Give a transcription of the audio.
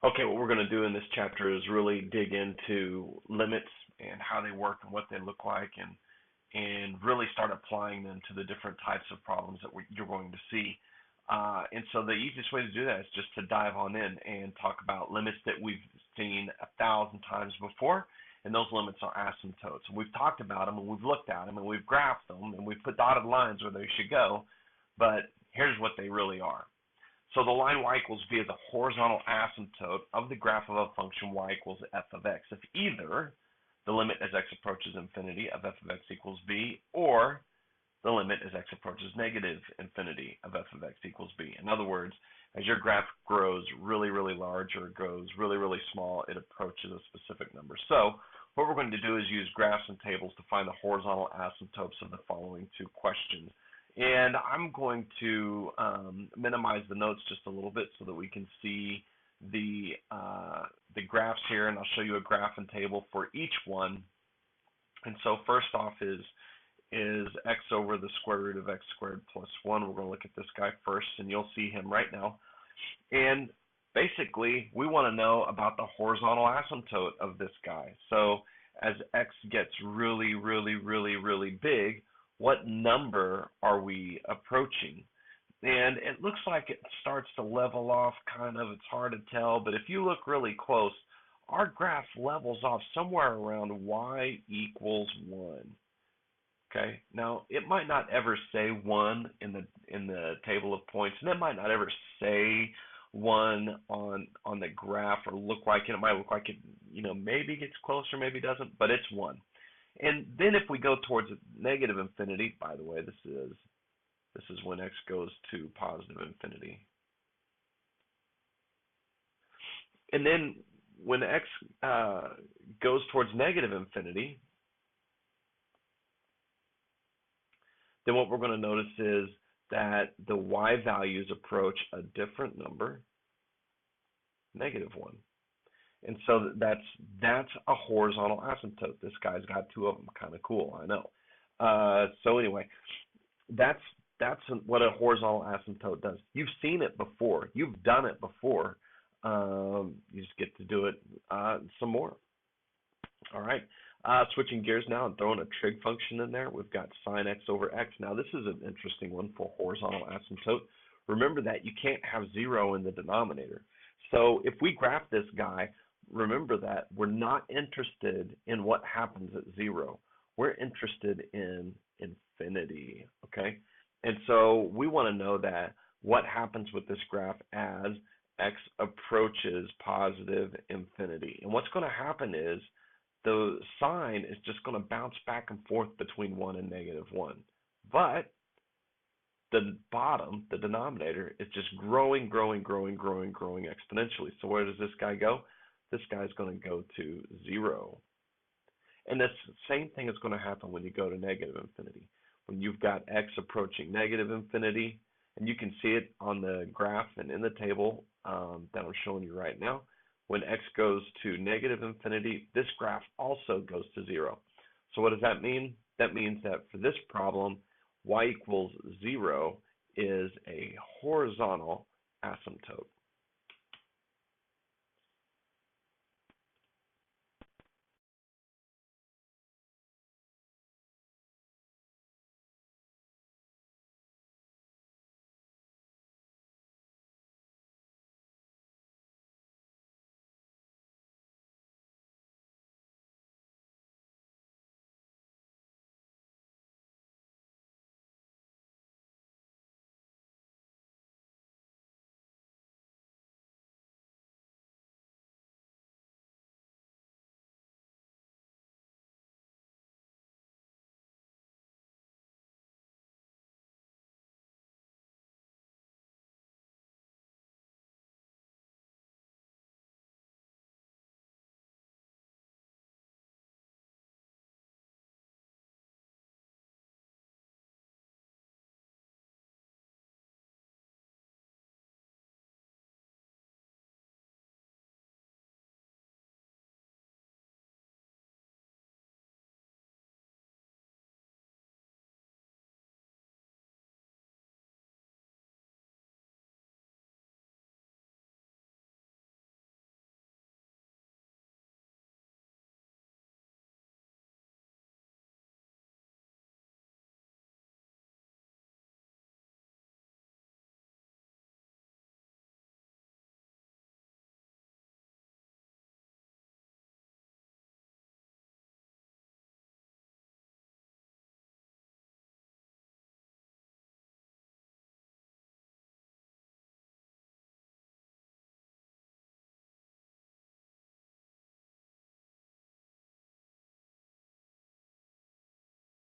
Okay, what we're going to do in this chapter is really dig into limits and how they work and what they look like, and really start applying them to the different types of problems that you're going to see. And so the easiest way to do that is just to dive on in and talk about limits that we've seen 1,000 times before, and those limits are asymptotes. And we've talked about them, and we've looked at them, and we've graphed them, and we've put dotted lines where they should go, but here's what they really are. So the line y equals v is a horizontal asymptote of the graph of a function y equals f of x if either the limit as x approaches infinity of f of x equals v, or the limit as x approaches negative infinity of f of x equals v. In other words, as your graph grows really, really large or goes really, really small, it approaches a specific number. So what we're going to do is use graphs and tables to find the horizontal asymptotes of the following two questions. And I'm going to minimize the notes just a little bit so that we can see the graphs here, and I'll show you a graph and table for each one. And so first off is x over the square root of x squared plus 1. We're going to look at this guy first, and you'll see him right now. And basically, we want to know about the horizontal asymptote of this guy. So as x gets really, really, really, really big, what number are we approaching? And it looks like it starts to level off kind of. It's hard to tell, but if you look really close, our graph levels off somewhere around y equals 1. Okay, now it might not ever say 1 in the table of points, and it might not ever say 1 on the graph or look like it. It might look like it, maybe gets closer, maybe doesn't, but it's 1. And then if we go towards negative infinity, by the way, this is when x goes to positive infinity. And then when x goes towards negative infinity, then what we're going to notice is that the y values approach a different number, -1. And so that's a horizontal asymptote. This guy's got two of them. Kind of cool, I know. So anyway, that's what a horizontal asymptote does. You've seen it before. You've done it before. You just get to do it some more. All right. Switching gears now and throwing a trig function in there. We've got sine x over x. Now this is an interesting one for horizontal asymptote. Remember that you can't have 0 in the denominator. So if we graph this guy, remember that we're not interested in what happens at 0. We're interested in infinity, okay? And so we want to know that what happens with this graph as x approaches positive infinity. And what's going to happen is the sign is just going to bounce back and forth between 1 and -1. But the bottom, the denominator, is just growing exponentially. So where does this guy go? This guy's going to go to 0. And the same thing is going to happen when you go to negative infinity. When you've got x approaching negative infinity, and you can see it on the graph and in the table that I'm showing you right now, when x goes to negative infinity, this graph also goes to 0. So what does that mean? That means that for this problem, y equals 0 is a horizontal asymptote.